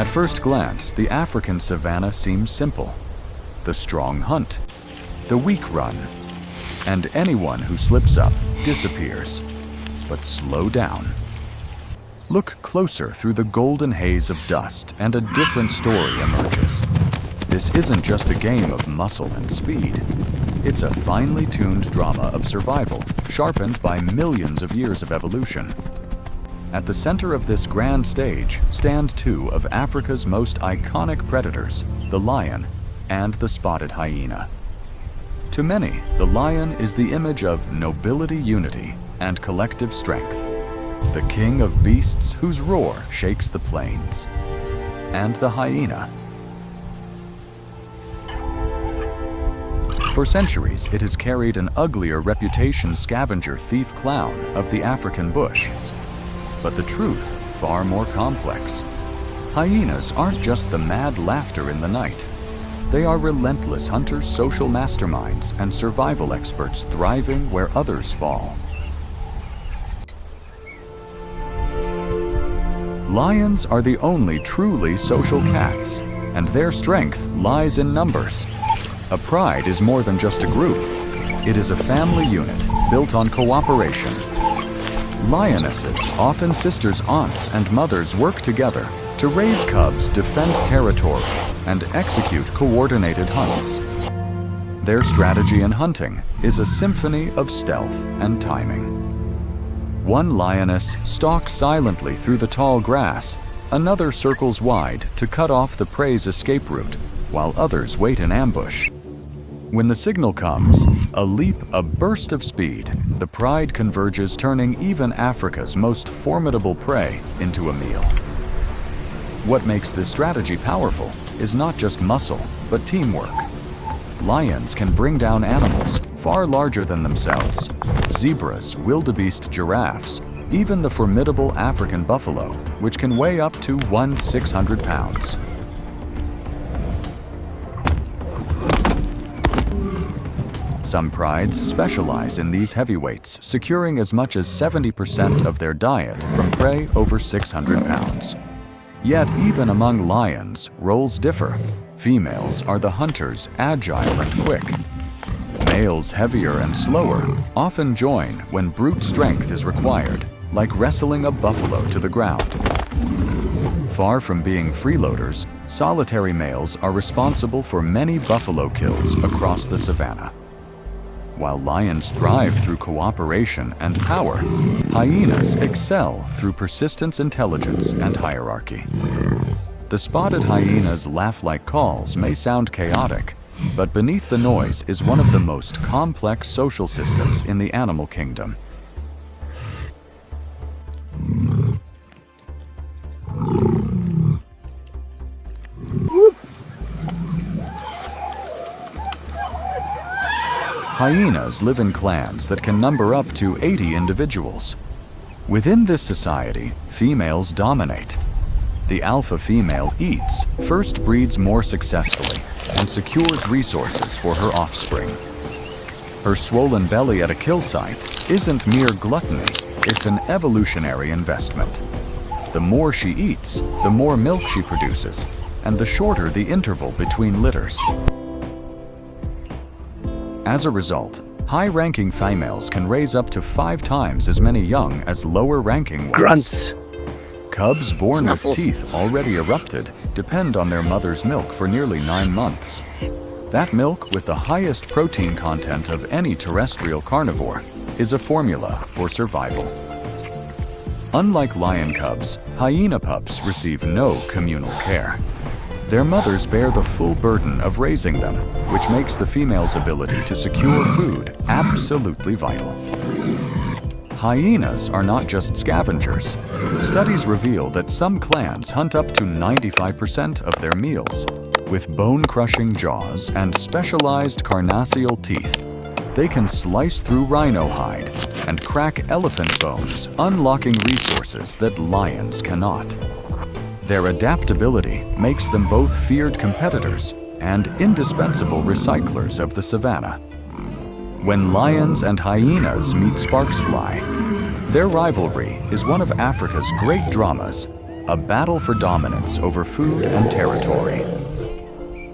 At first glance, the African savannah seems simple. The strong hunt, the weak run, and anyone who slips up disappears. But slow down. Look closer through the golden haze of dust and a different story emerges. This isn't just a game of muscle and speed. It's a finely tuned drama of survival, sharpened by millions of years of evolution. At the center of this grand stage stand two of Africa's most iconic predators, the lion and the spotted hyena. To many, the lion is the image of nobility, unity, and collective strength. The king of beasts whose roar shakes the plains. And the hyena. For centuries, it has carried an uglier reputation scavenger thief clown of the African bush. But the truth, far more complex. Hyenas aren't just the mad laughter in the night. They are relentless hunters, social masterminds, and survival experts thriving where others fall. Lions are the only truly social cats, and their strength lies in numbers. A pride is more than just a group. It is a family unit built on cooperation. Lionesses, often sisters, aunts, and mothers, work together to raise cubs, defend territory, and execute coordinated hunts. Their strategy in hunting is a symphony of stealth and timing. One lioness stalks silently through the tall grass, another circles wide to cut off the prey's escape route, while others wait in ambush. When the signal comes, a leap, a burst of speed, the pride converges, turning even Africa's most formidable prey into a meal. What makes this strategy powerful is not just muscle, but teamwork. Lions can bring down animals far larger than themselves: zebras, wildebeest giraffes, even the formidable African buffalo, which can weigh up to 600 pounds. Some prides specialize in these heavyweights, securing as much as 70% of their diet from prey over 600 pounds. Yet, even among lions, roles differ. Females are the hunters, agile and quick. Males, heavier and slower, often join when brute strength is required, like wrestling a buffalo to the ground. Far from being freeloaders, solitary males are responsible for many buffalo kills across the savannah. While lions thrive through cooperation and power, hyenas excel through persistence, intelligence, and hierarchy. The spotted hyena's laugh-like calls may sound chaotic, but beneath the noise is one of the most complex social systems in the animal kingdom. Hyenas live in clans that can number up to 80 individuals. Within this society, females dominate. The alpha female eats, first breeds more successfully, and secures resources for her offspring. Her swollen belly at a kill site isn't mere gluttony, it's an evolutionary investment. The more she eats, the more milk she produces, and the shorter the interval between litters. As a result, high-ranking females can raise up to 5 times as many young as lower-ranking ones. Grunts. Cubs born Snuffle. with teeth already erupted depend on their mother's milk for nearly 9 months. That milk, with the highest protein content of any terrestrial carnivore, is a formula for survival. Unlike lion cubs, hyena pups receive no communal care. Their mothers bear the full burden of raising them, which makes the female's ability to secure food absolutely vital. Hyenas are not just scavengers. Studies reveal that some clans hunt up to 95% of their meals. With bone-crushing jaws and specialized carnassial teeth, they can slice through rhino hide and crack elephant bones, unlocking resources that lions cannot. Their adaptability makes them both feared competitors and indispensable recyclers of the savannah. When lions and hyenas meet sparks fly, their rivalry is one of Africa's great dramas, a battle for dominance over food and territory.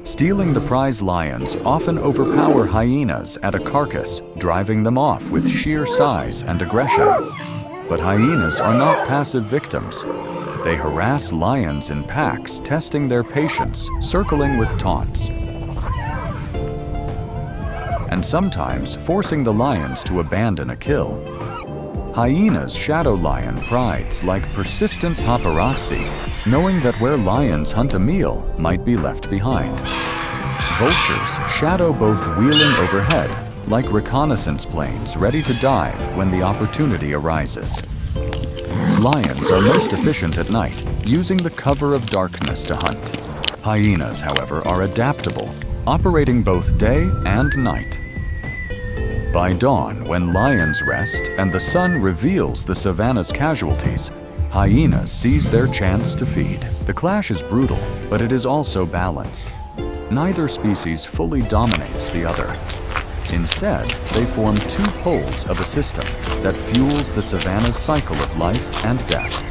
Stealing the prize lions often overpower hyenas at a carcass, driving them off with sheer size and aggression. But hyenas are not passive victims. They harass lions in packs, testing their patience, circling with taunts, and sometimes forcing the lions to abandon a kill. Hyenas' shadow lion prides like persistent paparazzi, knowing that where lions hunt a meal might be left behind. Vultures shadow both wheeling overhead, like reconnaissance planes ready to dive when the opportunity arises. Lions are most efficient at night, using the cover of darkness to hunt. Hyenas, however, are adaptable, operating both day and night. By dawn, when lions rest and the sun reveals the savannah's casualties, hyenas seize their chance to feed. The clash is brutal, but it is also balanced. Neither species fully dominates the other. Instead, they form two poles of a system that fuels the savannah's cycle of life and death.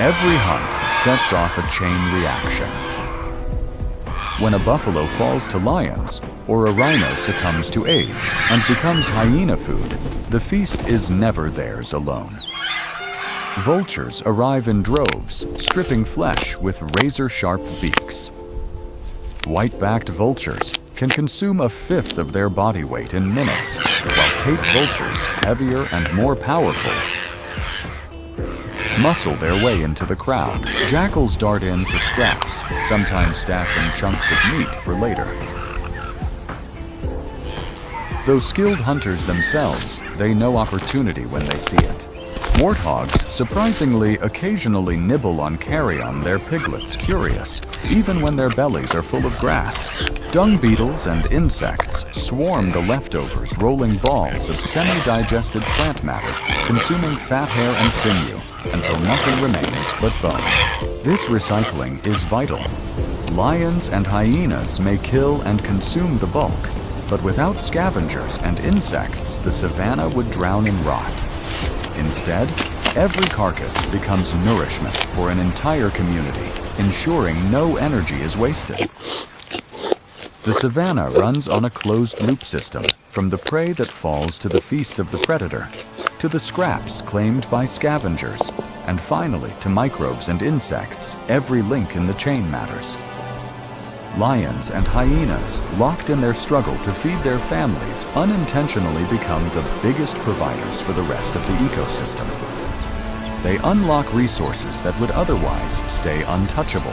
Every hunt sets off a chain reaction. When a buffalo falls to lions, or a rhino succumbs to age and becomes hyena food, the feast is never theirs alone. Vultures arrive in droves, stripping flesh with razor-sharp beaks. White-backed vultures can consume a fifth of their body weight in minutes, while Cape vultures, heavier and more powerful, muscle their way into the crowd. Jackals dart in for scraps, sometimes stashing chunks of meat for later. Though skilled hunters themselves, they know opportunity when they see it. Warthogs surprisingly occasionally nibble on carrion their piglets curious, even when their bellies are full of grass. Dung beetles and insects swarm the leftovers, rolling balls of semi-digested plant matter, consuming fat hair and sinew, until nothing remains but bone. This recycling is vital. Lions and hyenas may kill and consume the bulk, but without scavengers and insects, the savannah would drown in rot. Instead, every carcass becomes nourishment for an entire community, ensuring no energy is wasted. The savannah runs on a closed-loop system, from the prey that falls to the feast of the predator, to the scraps claimed by scavengers, and finally to microbes and insects. Every link in the chain matters. Lions and hyenas, locked in their struggle to feed their families, unintentionally become the biggest providers for the rest of the ecosystem. They unlock resources that would otherwise stay untouchable.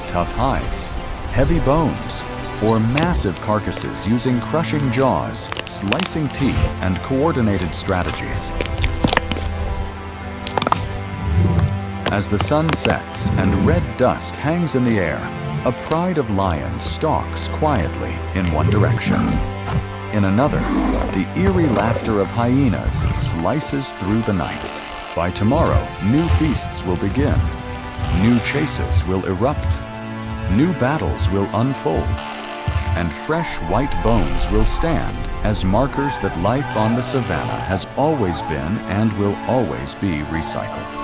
Tough hides, heavy bones, or massive carcasses using crushing jaws, slicing teeth, and coordinated strategies. As the sun sets and red dust hangs in the air, a pride of lions stalks quietly in one direction. In another, the eerie laughter of hyenas slices through the night. By tomorrow, new feasts will begin. New chases will erupt. New battles will unfold. And fresh white bones will stand as markers that life on the savannah has always been and will always be recycled.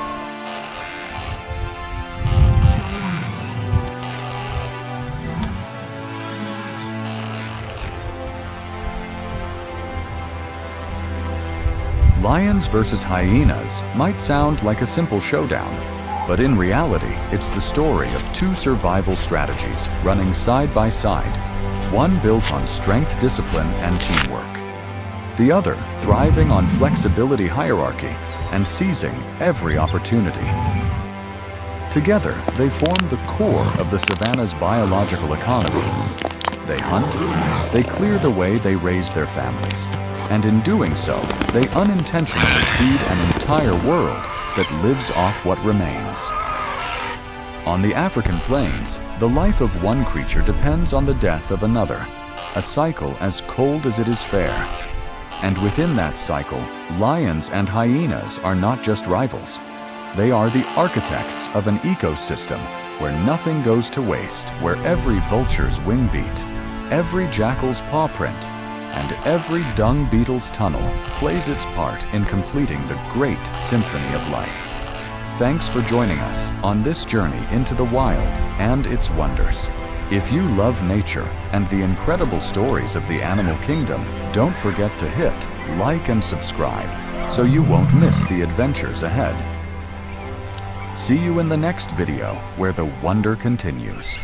Lions versus hyenas might sound like a simple showdown, but in reality, it's the story of two survival strategies running side by side, one built on strength, discipline, and teamwork. The other thriving on flexibility, hierarchy, and seizing every opportunity. Together, they form the core of the savannah's biological economy. They hunt, they clear the way, they raise their families. And in doing so, they unintentionally feed an entire world that lives off what remains. On the African plains, the life of one creature depends on the death of another, a cycle as cold as it is fair. And within that cycle, lions and hyenas are not just rivals. They are the architects of an ecosystem where nothing goes to waste, where every vulture's wing beat every jackal's paw print, and every dung beetle's tunnel plays its part in completing the great symphony of life. Thanks for joining us on this journey into the wild and its wonders. If you love nature and the incredible stories of the animal kingdom, don't forget to hit like and subscribe so you won't miss the adventures ahead. See you in the next video where the wonder continues.